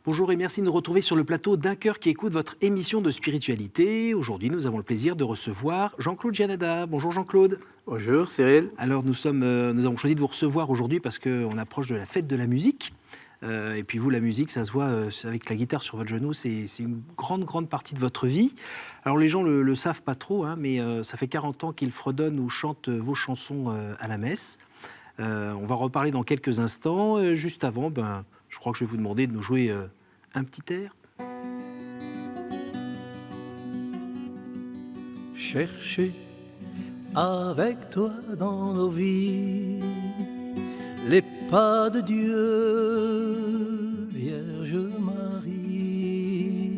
Bonjour et merci de nous retrouver sur le plateau d'un cœur qui écoute votre émission de spiritualité. Aujourd'hui, nous avons le plaisir de recevoir Jean-Claude Gianada. Bonjour Jean-Claude. Bonjour Cyril. Alors nous avons choisi de vous recevoir aujourd'hui parce qu'on approche de la fête de la musique. Et puis vous, la musique, ça se voit avec la guitare sur votre genou, c'est une grande partie de votre vie. Alors les gens le savent pas trop, mais ça fait 40 ans qu'il fredonne ou chante vos chansons à la messe. On va reparler dans quelques instants. Juste avant, je crois que je vais vous demander de nous jouer un petit air. Chercher avec toi dans nos vies les pas de Dieu, Vierge Marie.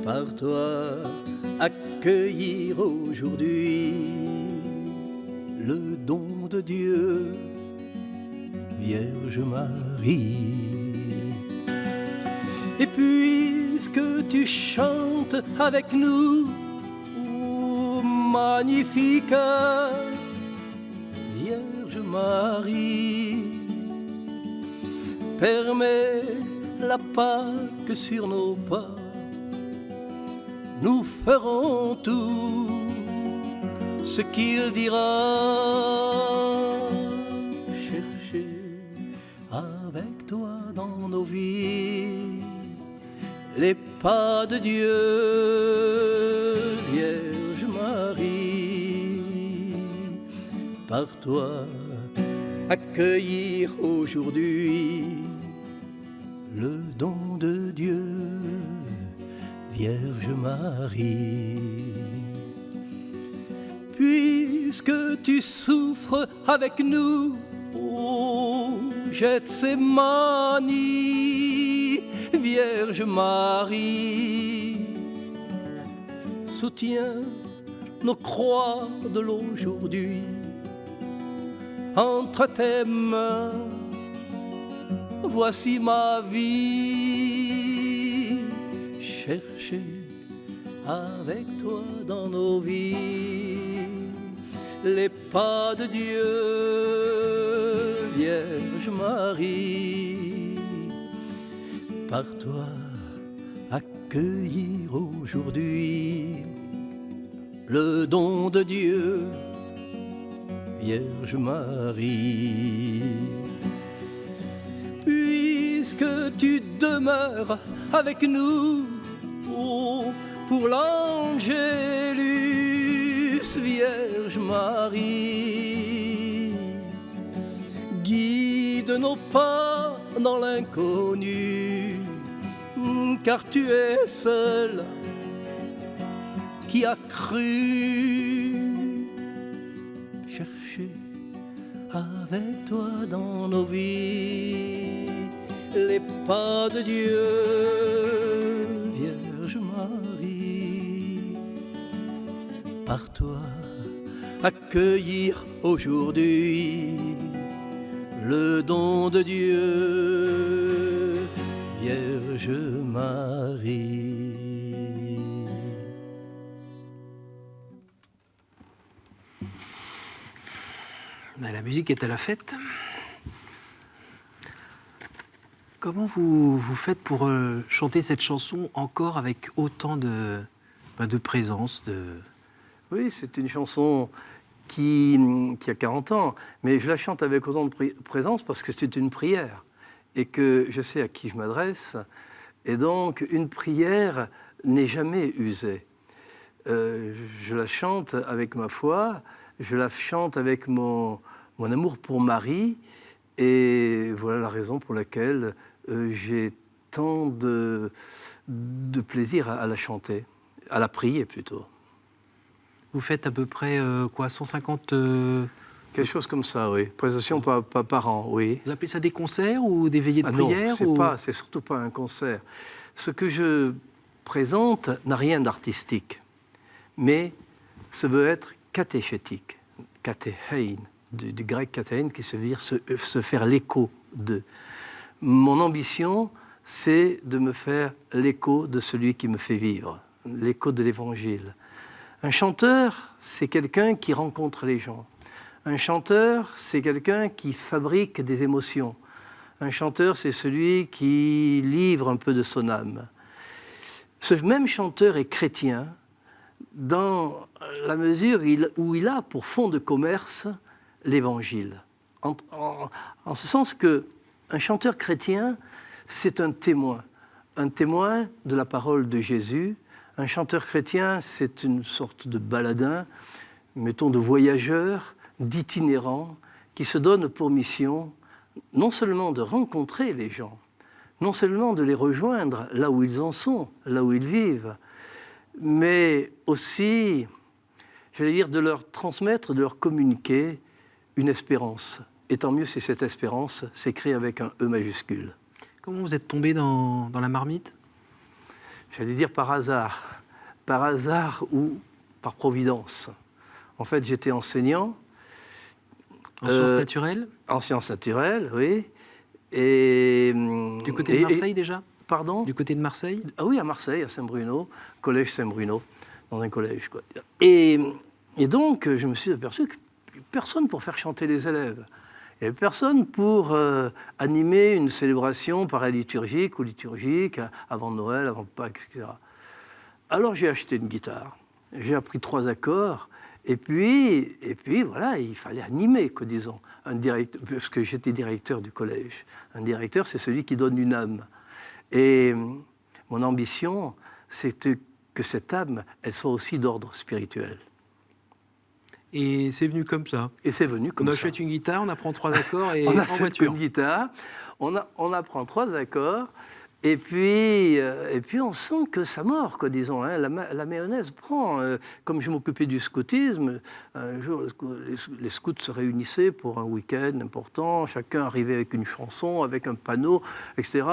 Par toi accueillir aujourd'hui le don de Dieu, Vierge Marie. Et puisque tu chantes avec nous, ô magnifique Vierge Marie, permets la Pâque sur nos pas, nous ferons tout ce qu'il dira. Chercher avec toi dans nos vies les pas de Dieu, Vierge Marie. Par toi accueillir aujourd'hui le don de Dieu, Vierge Marie. Puisque tu souffres avec nous, ô Gethsémani, Vierge Marie, soutiens nos croix de l'aujourd'hui entre tes mains. Voici ma vie, chercher avec toi dans nos vies les pas de Dieu, Vierge Marie. Par toi accueillir aujourd'hui le don de Dieu, Vierge Marie. Puisque tu demeures avec nous, oh, pour l'Angélus, Vierge Marie, guide nos pas dans l'inconnu, car tu es seul qui a cru. Chercher avec toi dans nos vies les pas de Dieu, Vierge Marie. Par toi accueillir aujourd'hui le don de Dieu, Vierge Marie. La musique est à la fête. Comment vous faites pour chanter cette chanson encore avec autant de présence Oui, c'est une chanson qui a 40 ans, mais je la chante avec autant de présence parce que c'est une prière et que je sais à qui je m'adresse. Et donc, une prière n'est jamais usée. Je la chante avec ma foi, je la chante avec mon amour pour Marie, et voilà la raison pour laquelle j'ai tant de plaisir à la chanter, à la prier plutôt. Vous faites à peu près 150... Quelque chose comme ça, oui. Prestation par an, oui. Vous appelez ça des concerts ou des veillées de prière? Non, c'est surtout pas un concert. Ce que je présente n'a rien d'artistique, mais ça veut être catéchétique, catéchein, du grec catéchein qui veut dire se faire l'écho de. Mon ambition, c'est de me faire l'écho de celui qui me fait vivre, l'écho de l'Évangile. Un chanteur, c'est quelqu'un qui rencontre les gens. Un chanteur, c'est quelqu'un qui fabrique des émotions. Un chanteur, c'est celui qui livre un peu de son âme. Ce même chanteur est chrétien dans la mesure où il a pour fond de commerce l'Évangile. En ce sens qu'un chanteur chrétien, c'est un témoin de la parole de Jésus. Un chanteur chrétien, c'est une sorte de baladin, mettons de voyageur, d'itinérant, qui se donne pour mission non seulement de rencontrer les gens, non seulement de les rejoindre là où ils en sont, là où ils vivent, mais aussi, j'allais dire, de leur transmettre, de leur communiquer une espérance. Et tant mieux si cette espérance s'écrit avec un E majuscule. Comment vous êtes tombé dans la marmite? J'allais dire par hasard ou par providence. En fait, j'étais enseignant. En sciences naturelles? En sciences naturelles, oui. Et, du côté de Marseille déjà? Pardon? Du côté de Marseille? Ah oui, à Marseille, à Saint-Bruno, collège Saint-Bruno, dans un collège, quoi. Et donc, je me suis aperçu qu'il n'y avait personne pour faire chanter les élèves. Il n'y avait personne pour animer une célébration paraliturgique ou liturgique avant Noël, avant Pâques, etc. Alors j'ai acheté une guitare, j'ai appris 3 accords, et puis voilà, il fallait animer, que disons, un directeur, parce que j'étais directeur du collège. Un directeur, c'est celui qui donne une âme. Et mon ambition, c'est que cette âme, elle soit aussi d'ordre spirituel. Et c'est venu comme ça. Et c'est venu comme ça. On achète une guitare, on apprend 3 accords et on en voiture. Une guitare, on apprend 3 accords, et puis on sent que ça mord, quoi, disons. Hein. La mayonnaise prend. Comme je m'occupais du scoutisme, un jour, les scouts se réunissaient pour un week-end important. Chacun arrivait avec une chanson, avec un panneau, etc.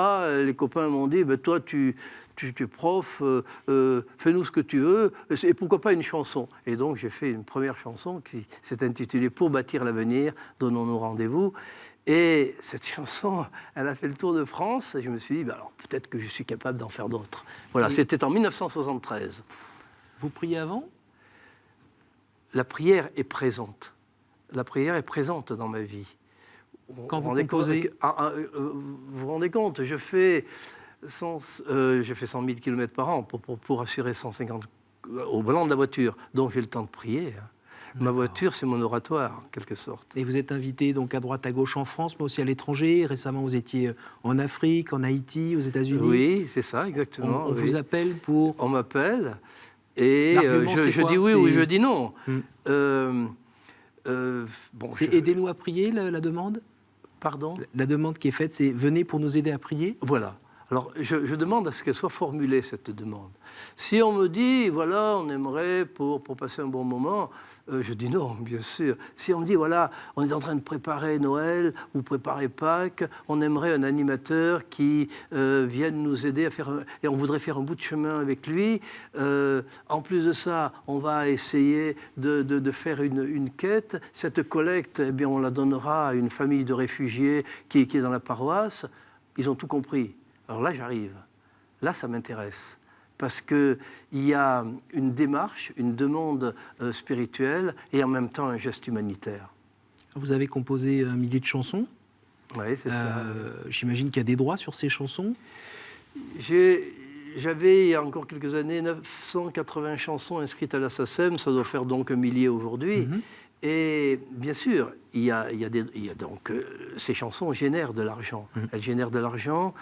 Les copains m'ont dit, toi, tu es prof, fais-nous ce que tu veux, et pourquoi pas une chanson. Et donc, j'ai fait une première chanson qui s'est intitulée « Pour bâtir l'avenir, donnons-nous rendez-vous ». Et cette chanson, elle a fait le tour de France, et je me suis dit, alors peut-être que je suis capable d'en faire d'autres. Voilà, c'était en 1973. Vous priez avant? La prière est présente. La prière est présente dans ma vie. Quand vous composez? Vous vous rendez compte, je fais 100 000 km par an pour assurer 150 au volant de la voiture. Donc j'ai le temps de prier. Ma voiture, c'est mon oratoire, en quelque sorte. Et vous êtes invité donc à droite, à gauche en France, mais aussi à l'étranger. Récemment, vous étiez en Afrique, en Haïti, aux États-Unis. Oui, c'est ça, exactement. On vous appelle pour... On m'appelle, et je quoi? dis oui ou je dis non. C'est aidez-nous à prier, la demande? Pardon? La demande qui est faite, c'est venez pour nous aider à prier? Voilà. Alors, je demande à ce qu'elle soit formulée, cette demande. Si on me dit, voilà, on aimerait pour passer un bon moment, je dis non, bien sûr. Si on me dit, voilà, on est en train de préparer Noël ou préparer Pâques, on aimerait un animateur qui vienne nous aider à faire... et on voudrait faire un bout de chemin avec lui. En plus de ça, on va essayer de faire une quête. Cette collecte, eh bien, on la donnera à une famille de réfugiés qui est dans la paroisse. Ils ont tout compris. Alors là, j'arrive. Là, ça m'intéresse. Parce qu'il y a une démarche, une demande spirituelle et en même temps un geste humanitaire. Vous avez composé 1 millier de chansons. Oui, c'est ça. J'imagine qu'il y a des droits sur ces chansons. J'avais, il y a encore quelques années, 980 chansons inscrites à la SACEM. Ça doit faire donc 1 millier aujourd'hui. Et bien sûr, donc, ces chansons génèrent de l'argent. Elles génèrent de l'argent,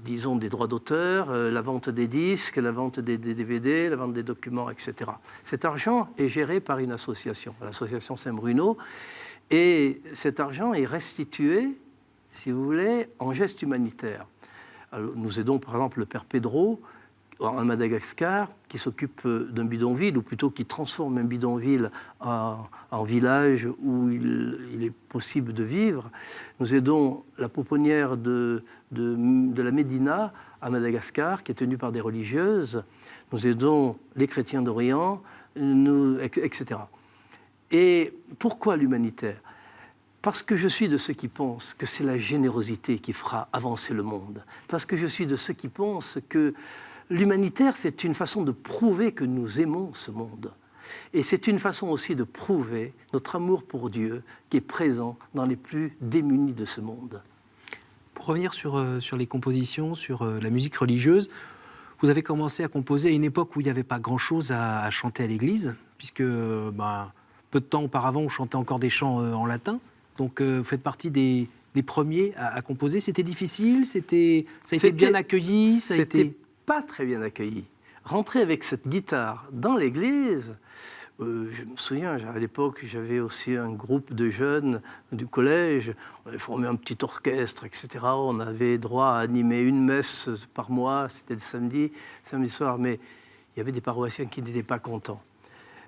disons des droits d'auteur, la vente des disques, la vente des DVD, la vente des documents, etc. Cet argent est géré par une association, l'association Saint-Bruno, et cet argent est restitué, si vous voulez, en geste humanitaire. Alors, nous aidons par exemple le père Pedro, en Madagascar, qui s'occupe d'un bidonville, ou plutôt qui transforme un bidonville en village où il est possible de vivre. Nous aidons la pouponnière de la Médina à Madagascar, qui est tenue par des religieuses. Nous aidons les chrétiens d'Orient, etc. Et pourquoi l'humanitaire ? Parce que je suis de ceux qui pensent que c'est la générosité qui fera avancer le monde. Parce que je suis de ceux qui pensent que l'humanitaire, c'est une façon de prouver que nous aimons ce monde. Et c'est une façon aussi de prouver notre amour pour Dieu qui est présent dans les plus démunis de ce monde. Pour revenir sur les compositions, sur la musique religieuse, vous avez commencé à composer à une époque où il n'y avait pas grand-chose à chanter à l'église, puisque peu de temps auparavant, on chantait encore des chants en latin. Donc, vous faites partie des premiers à composer. C'était difficile, ça a été bien accueilli. C'était pas très bien accueilli. Rentrer avec cette guitare dans l'église, je me souviens, à l'époque, j'avais aussi un groupe de jeunes du collège. On avait formé un petit orchestre, etc. On avait droit à animer une messe par mois, c'était le samedi soir. Mais il y avait des paroissiens qui n'étaient pas contents.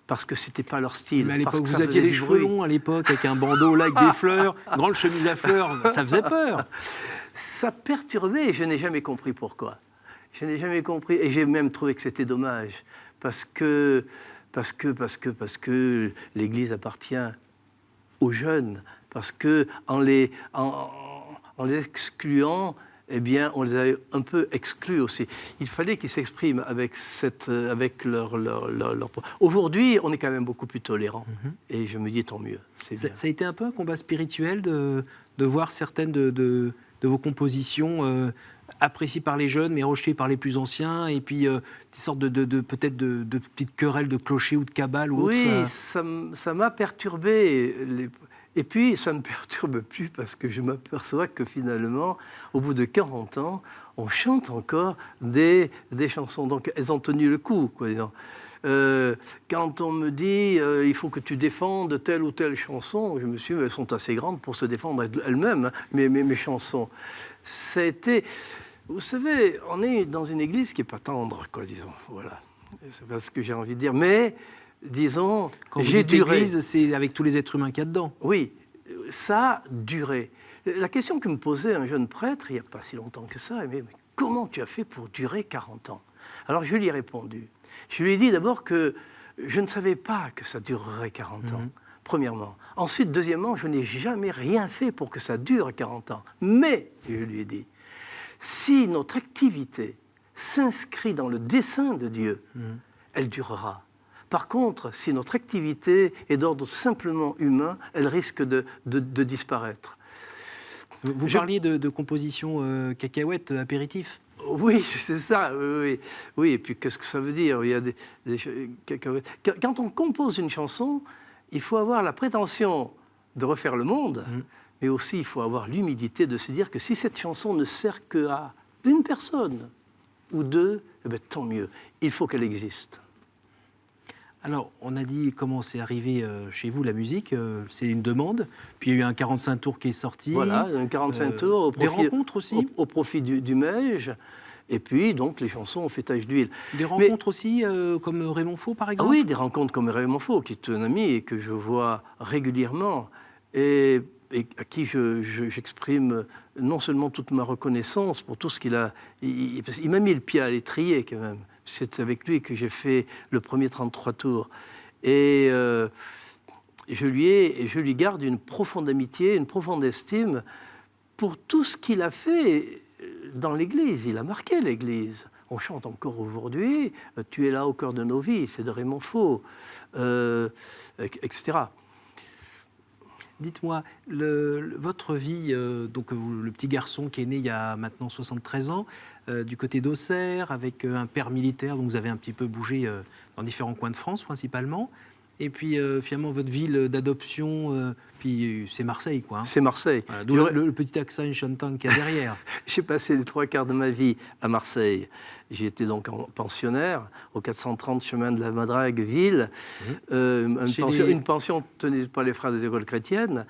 Parce que c'était pas leur style. Mais à l'époque, vous aviez les cheveux longs à l'époque, avec un bandeau là, avec des fleurs, une grande chemise à fleurs, ça faisait peur. Ça perturbait et je n'ai jamais compris pourquoi. Je n'ai jamais compris et j'ai même trouvé que c'était dommage parce que l'Église appartient aux jeunes, parce que en les excluant, eh bien, on les a un peu exclus aussi. Il fallait qu'ils s'expriment avec leur... Aujourd'hui, on est quand même beaucoup plus tolérant. Et je me dis, tant mieux. Ça a été un peu un combat spirituel de voir certaines de vos compositions appréciées par les jeunes, mais rejetées par les plus anciens, et puis des sortes peut-être de petites querelles de clochers ou de cabales ou oui, autre. Ça m'a perturbé. Et puis, ça ne me perturbe plus parce que je m'aperçois que finalement, au bout de 40 ans, on chante encore des chansons. Donc, elles ont tenu le coup, quoi, disons. Quand on me dit il faut que tu défendes telle ou telle chanson, je me suis dit, elles sont assez grandes pour se défendre elles-mêmes, hein, mes chansons. Ça a été... Vous savez, on est dans une église qui n'est pas tendre, quoi, disons. Voilà. C'est pas ce que j'ai envie de dire. Mais... disons, quand j'ai duré. L'église, c'est avec tous les êtres humains qu'il y a dedans. Oui, ça a duré. La question que me posait un jeune prêtre, il n'y a pas si longtemps que ça, mais comment tu as fait pour durer 40 ans? Alors je lui ai répondu. Je lui ai dit d'abord que je ne savais pas que ça durerait 40 ans, premièrement. Ensuite, deuxièmement, je n'ai jamais rien fait pour que ça dure 40 ans. Mais, je lui ai dit, si notre activité s'inscrit dans le dessein de Dieu, elle durera. Par contre, si notre activité est d'ordre simplement humain, elle risque de disparaître. Vous parliez de composition cacahuète, apéritif. Oui, c'est ça. Oui, et puis qu'est-ce que ça veut dire? Il y a des cacahuètes. Quand on compose une chanson, il faut avoir la prétention de refaire le monde, mais aussi il faut avoir l'humilité de se dire que si cette chanson ne sert qu'à une personne ou deux, eh bien, tant mieux. Il faut qu'elle existe. Alors, on a dit comment c'est arrivé chez vous, la musique, c'est une demande, puis il y a eu un 45 tours qui est sorti. Voilà, un 45 tours. Au profit, des rencontres aussi au profit du Mège, et puis donc les chansons ont fait tache d'huile. Des rencontres aussi, comme Raymond Faux par exemple? Oui, des rencontres comme Raymond Faux, qui est un ami et que je vois régulièrement, et à qui j'exprime non seulement toute ma reconnaissance pour tout ce qu'il a... Il m'a mis le pied à l'étrier quand même. C'est avec lui que j'ai fait le premier 33 tours. Et je lui garde une profonde amitié, une profonde estime pour tout ce qu'il a fait dans l'Église. Il a marqué l'Église. On chante encore aujourd'hui « Tu es là au cœur de nos vies », c'est de Raymond Faux, etc. Dites-moi, votre vie, donc le petit garçon qui est né il y a maintenant 73 ans, du côté d'Auxerre, avec un père militaire, donc vous avez un petit peu bougé dans différents coins de France principalement, et puis finalement votre ville d'adoption, puis c'est Marseille, quoi. C'est Marseille. Voilà, d'où le petit accent chantant qu'il y a derrière. J'ai passé les 3/4 de ma vie à Marseille. J'ai été donc pensionnaire au 430 chemin de la Madrague, ville. Une pension tenue par les frères des écoles chrétiennes.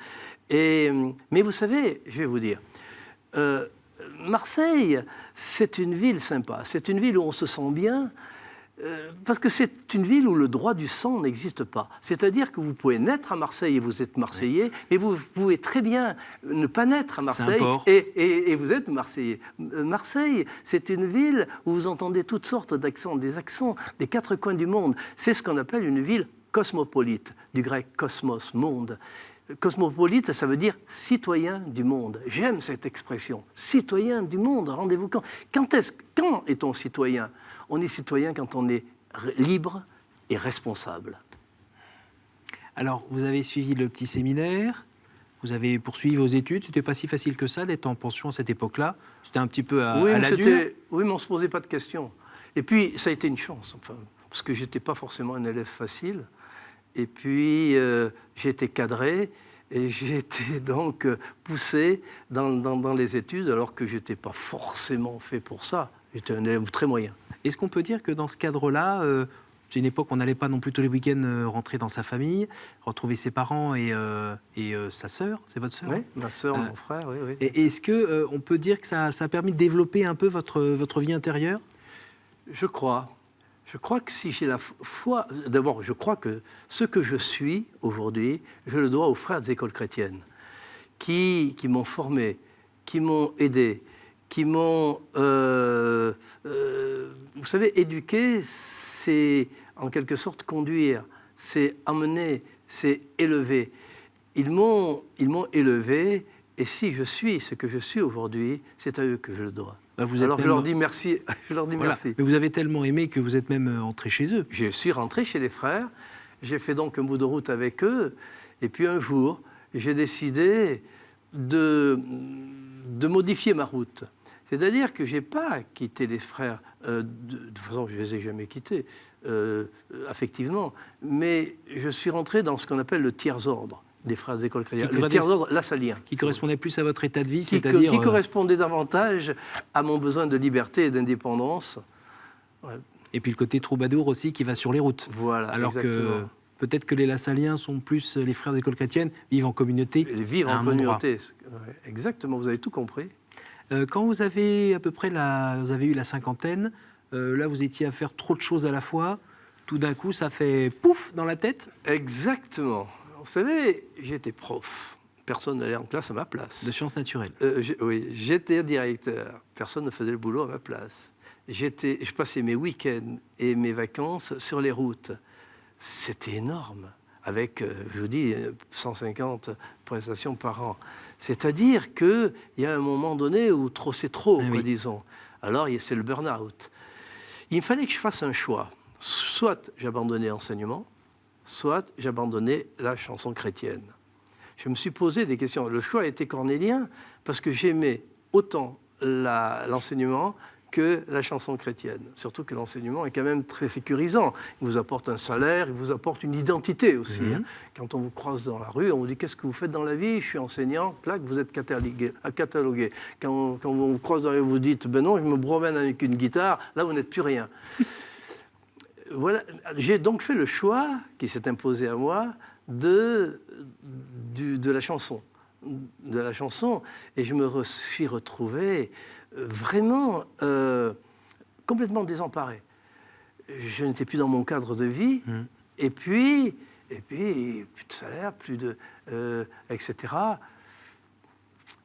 Mais vous savez, je vais vous dire, Marseille, c'est une ville sympa. C'est une ville où on se sent bien. Parce que c'est une ville où le droit du sang n'existe pas. C'est-à-dire que vous pouvez naître à Marseille et vous êtes Marseillais, mais vous pouvez très bien ne pas naître à Marseille et vous êtes Marseillais. Marseille, c'est une ville où vous entendez toutes sortes d'accents, des accents des quatre coins du monde. C'est ce qu'on appelle une ville cosmopolite, du grec cosmos, monde. Cosmopolite, ça veut dire citoyen du monde. J'aime cette expression, citoyen du monde. Rendez-vous compte. Quand est-on citoyen? On est citoyen quand on est libre et responsable. Alors, vous avez suivi le petit séminaire, vous avez poursuivi vos études. C'était pas si facile que ça d'être en pension à cette époque-là. C'était un petit peu à la dure. Oui, mais on ne se posait pas de questions. Et puis, ça a été une chance, enfin, parce que je n'étais pas forcément un élève facile. Et puis, j'ai été cadré et j'ai été donc poussé dans les études, alors que je n'étais pas forcément fait pour ça. J'étais un élève très moyen. Est-ce qu'on peut dire que dans ce cadre-là, c'est une époque où on n'allait pas non plus tous les week-ends rentrer dans sa famille, retrouver ses parents et sa sœur, c'est votre sœur? Oui, ma sœur, mon frère, oui, oui. Et est-ce qu'on peut dire que ça a permis de développer un peu votre vie intérieure? Je crois. Je crois que si j'ai la foi... D'abord, je crois que ce que je suis aujourd'hui, je le dois aux frères des écoles chrétiennes qui m'ont formé, qui m'ont aidé, qui m'ont... vous savez, éduquer, c'est en quelque sorte conduire, c'est amener, c'est élever. Ils m'ont élevé, et si je suis ce que je suis aujourd'hui, c'est à eux que je le dois. Alors je leur dis merci. Merci. Mais vous avez tellement aimé que vous êtes même entré chez eux. Je suis rentré chez les frères, j'ai fait donc un bout de route avec eux, et puis un jour, j'ai décidé de modifier ma route. C'est-à-dire que je n'ai pas quitté les frères, de toute façon je ne les ai jamais quittés, affectivement, mais je suis rentré dans ce qu'on appelle le tiers-ordre des frères des écoles chrétiennes, le tiers-ordre lassalien. Qui correspondait plus à votre état de vie, c'est-à-dire... Qui correspondait davantage à mon besoin de liberté et d'indépendance. Ouais. Et puis le côté troubadour aussi qui va sur les routes. Voilà, alors exactement. Que peut-être que les Lassaliens sont plus les frères des écoles chrétiennes, vivent en communauté. Ils vivent en communauté, ouais, exactement, vous avez tout compris. Quand vous avez à peu près vous avez eu la cinquantaine, là vous étiez à faire trop de choses à la fois, tout d'un coup ça fait pouf dans la tête. Exactement. Vous savez, j'étais prof. Personne n'allait en classe à ma place. De sciences naturelles. Oui, j'étais directeur. Personne ne faisait le boulot à ma place. Je passais mes week-ends et mes vacances sur les routes. C'était énorme. Avec, je vous dis, 150 prestations par an. C'est-à-dire qu'il y a un moment donné où trop c'est trop, oui. disons. Alors, c'est le burn-out. Il fallait que je fasse un choix. Soit j'abandonnais l'enseignement, soit j'abandonnais la chanson chrétienne. Je me suis posé des questions. Le choix était cornélien parce que j'aimais autant l'enseignement que la chanson chrétienne. Surtout que l'enseignement est quand même très sécurisant. Il vous apporte un salaire, il vous apporte une identité aussi. Hein. Quand on vous croise dans la rue, on vous dit « Qu'est-ce que vous faites dans la vie ?»« Je suis enseignant. » Plaque, vous êtes catalogué. Quand on vous croise dans la rue, vous dites « Ben non, je me promène avec une guitare. » Là, vous n'êtes plus rien. Voilà, j'ai donc fait le choix qui s'est imposé à moi de la chanson. De la chanson. Et je me suis retrouvé vraiment complètement désemparé. Je n'étais plus dans mon cadre de vie. Et puis, plus de salaire, plus de... etc.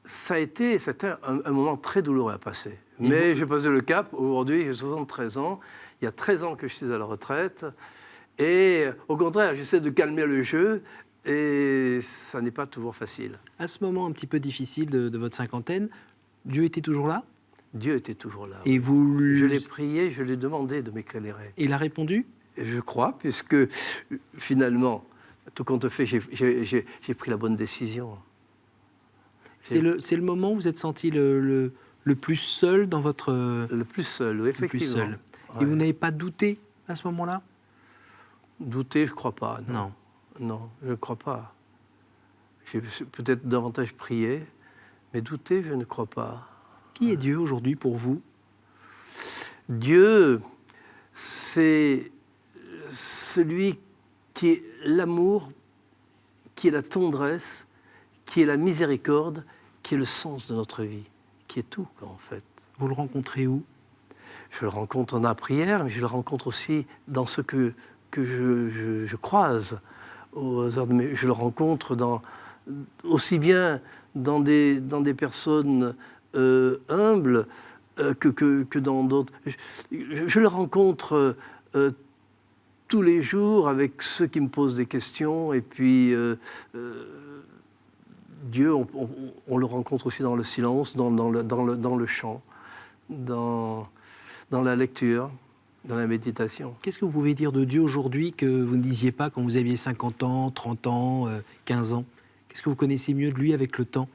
C'était un moment très douloureux à passer. Mais j'ai passé le cap. Aujourd'hui, j'ai 73 ans. Il y a 13 ans que je suis à la retraite. Et au contraire, j'essaie de calmer le jeu. Et ça n'est pas toujours facile. À ce moment un petit peu difficile de votre cinquantaine, Dieu était toujours là? Dieu était toujours là. Et vous... Je l'ai prié, je lui ai demandé de m'éclairer. Et il a répondu? Je crois, puisque finalement, tout compte fait, j'ai pris la bonne décision. C'est le moment où vous êtes senti le plus seul dans votre... Le plus seul, oui, effectivement. Le plus seul. Ouais. Et vous n'avez pas douté à ce moment-là? Douter, je ne crois pas. Non. Non, je ne crois pas. J'ai peut-être davantage prié, mais douter, je ne crois pas. Qui est Dieu aujourd'hui pour vous? Dieu, c'est celui qui est l'amour, qui est la tendresse, qui est la miséricorde, qui est le sens de notre vie, qui est tout, en fait. Vous le rencontrez où? Je le rencontre dans la prière, mais je le rencontre aussi dans ce que je croise. Je le rencontre aussi bien dans des personnes humbles que dans d'autres. Je le rencontre tous les jours avec ceux qui me posent des questions. Et puis, Dieu, on le rencontre aussi dans le silence, dans le chant, dans la lecture. dans la méditation. Qu'est-ce que vous pouvez dire de Dieu aujourd'hui que vous ne disiez pas quand vous aviez 50 ans, 30 ans, 15 ans? Qu'est-ce que vous connaissez mieux de lui avec le temps?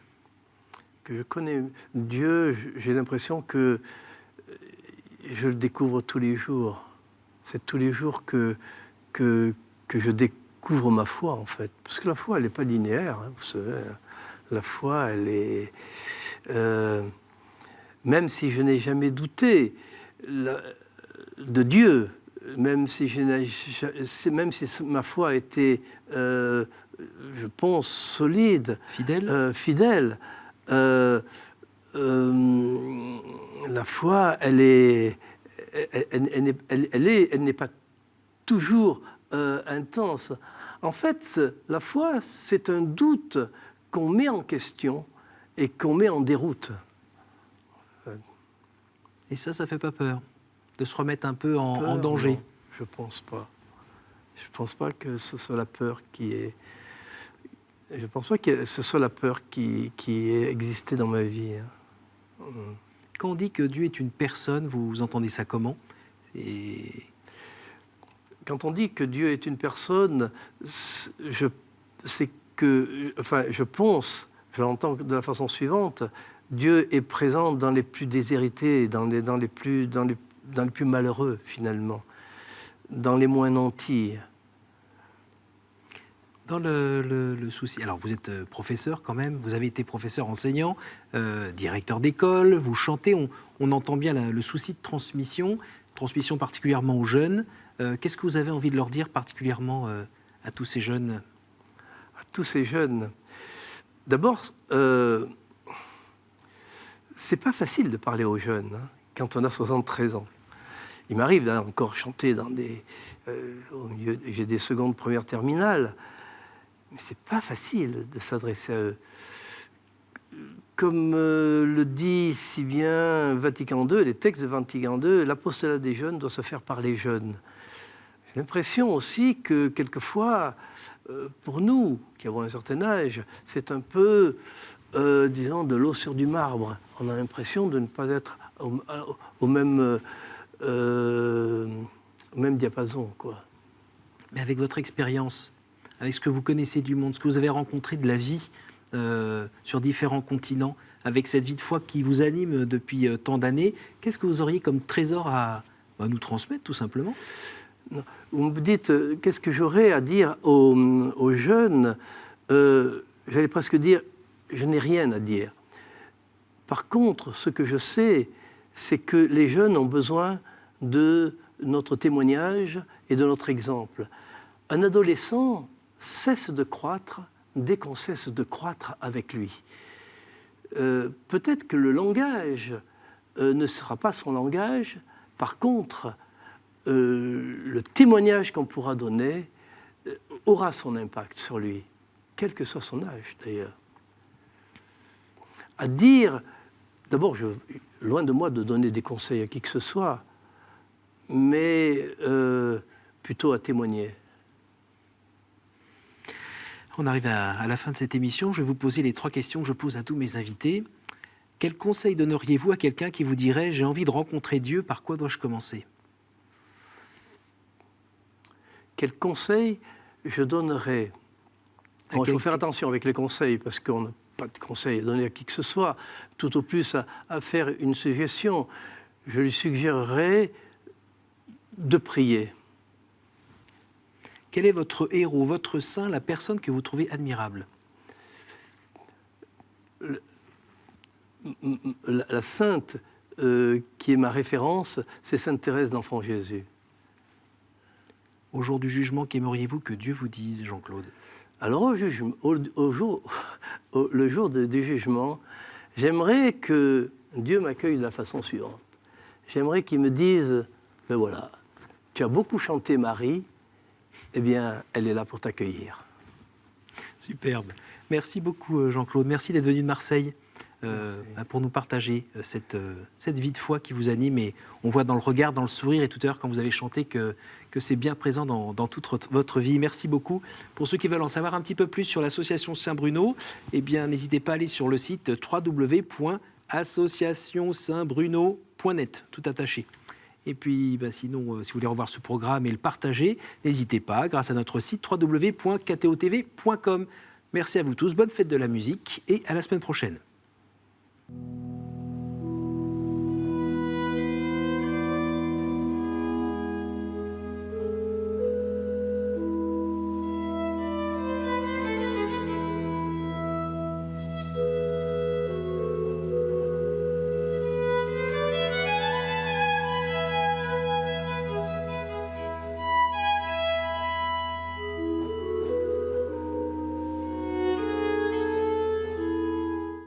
Que je connais Dieu, j'ai l'impression que je le découvre tous les jours. C'est tous les jours que je découvre ma foi, en fait. Parce que la foi, elle n'est pas linéaire, hein, vous savez. La foi, elle est... même si je n'ai jamais douté de Dieu, même si ma foi a été, je pense, solide, fidèle, la foi, elle n'est pas toujours intense. En fait, la foi, c'est un doute qu'on met en question et qu'on met en déroute. Et ça fait pas peur de se remettre un peu en danger? Non, je pense pas. Je pense pas que ce soit la peur qui est... Je pense pas que ce soit la peur qui ait existé dans ma vie. Quand on dit que Dieu est une personne, vous entendez ça comment? Quand on dit que Dieu est une personne, je pense, je l'entends de la façon suivante: Dieu est présent dans les plus déshérités, dans les plus malheureux, finalement, dans les moins nantis. Dans le souci... Alors, vous êtes professeur quand même, vous avez été professeur enseignant, directeur d'école, vous chantez, on entend bien le souci de transmission particulièrement aux jeunes. Qu'est-ce que vous avez envie de leur dire particulièrement à tous ces jeunes? À tous ces jeunes. D'abord, c'est pas facile de parler aux jeunes, hein, quand on a 73 ans. Il m'arrive là encore chanter dans au milieu, j'ai des secondes, premières, terminales, mais c'est pas facile de s'adresser à eux. Comme le dit si bien Vatican II, les textes de Vatican II, l'apostolat des jeunes doit se faire par les jeunes. J'ai l'impression aussi que quelquefois, pour nous qui avons un certain âge, c'est un peu, disons, de l'eau sur du marbre. On a l'impression de ne pas être au même diapason, quoi. Mais avec votre expérience, avec ce que vous connaissez du monde, ce que vous avez rencontré de la vie sur différents continents, avec cette vie de foi qui vous anime depuis tant d'années, qu'est-ce que vous auriez comme trésor à nous transmettre, tout simplement? Vous me dites, qu'est-ce que j'aurais à dire aux jeunes? J'allais presque dire, je n'ai rien à dire. Par contre, ce que je sais, c'est que les jeunes ont besoin de notre témoignage et de notre exemple. Un adolescent cesse de croître dès qu'on cesse de croître avec lui. Peut-être que le langage ne sera pas son langage. Par contre, le témoignage qu'on pourra donner aura son impact sur lui, quel que soit son âge d'ailleurs. À dire, d'abord, loin de moi de donner des conseils à qui que ce soit, mais plutôt à témoigner. On arrive à la fin de cette émission. Je vais vous poser les 3 questions que je pose à tous mes invités. Quel conseil donneriez-vous à quelqu'un qui vous dirait « J'ai envie de rencontrer Dieu, par quoi dois-je commencer ?» Quel conseil je donnerais? Bon, il faut faire attention avec les conseils, parce qu'on n'a pas de conseils à donner à qui que ce soit, tout au plus à faire une suggestion. Je lui suggérerais de prier. Quel est votre héros, votre saint, la personne que vous trouvez admirable? La sainte qui est ma référence, c'est Sainte Thérèse d'Enfant Jésus. Au jour du jugement, qu'aimeriez-vous que Dieu vous dise, Jean-Claude? Alors, le jour du jugement, j'aimerais que Dieu m'accueille de la façon suivante. J'aimerais qu'il me dise, ben voilà, tu as beaucoup chanté Marie, eh bien, elle est là pour t'accueillir. Superbe. Merci beaucoup, Jean-Claude. Merci d'être venu de Marseille pour nous partager cette vie de foi qui vous anime. Et on voit dans le regard, dans le sourire, et tout à l'heure, quand vous avez chanté, que c'est bien présent dans toute votre vie. Merci beaucoup. Pour ceux qui veulent en savoir un petit peu plus sur l'association Saint-Bruno, eh bien, n'hésitez pas à aller sur le site www.associationsaintbruno.net, tout attaché. Et puis, sinon, si vous voulez revoir ce programme et le partager, n'hésitez pas, grâce à notre site www.ktotv.com. Merci à vous tous, bonne fête de la musique et à la semaine prochaine.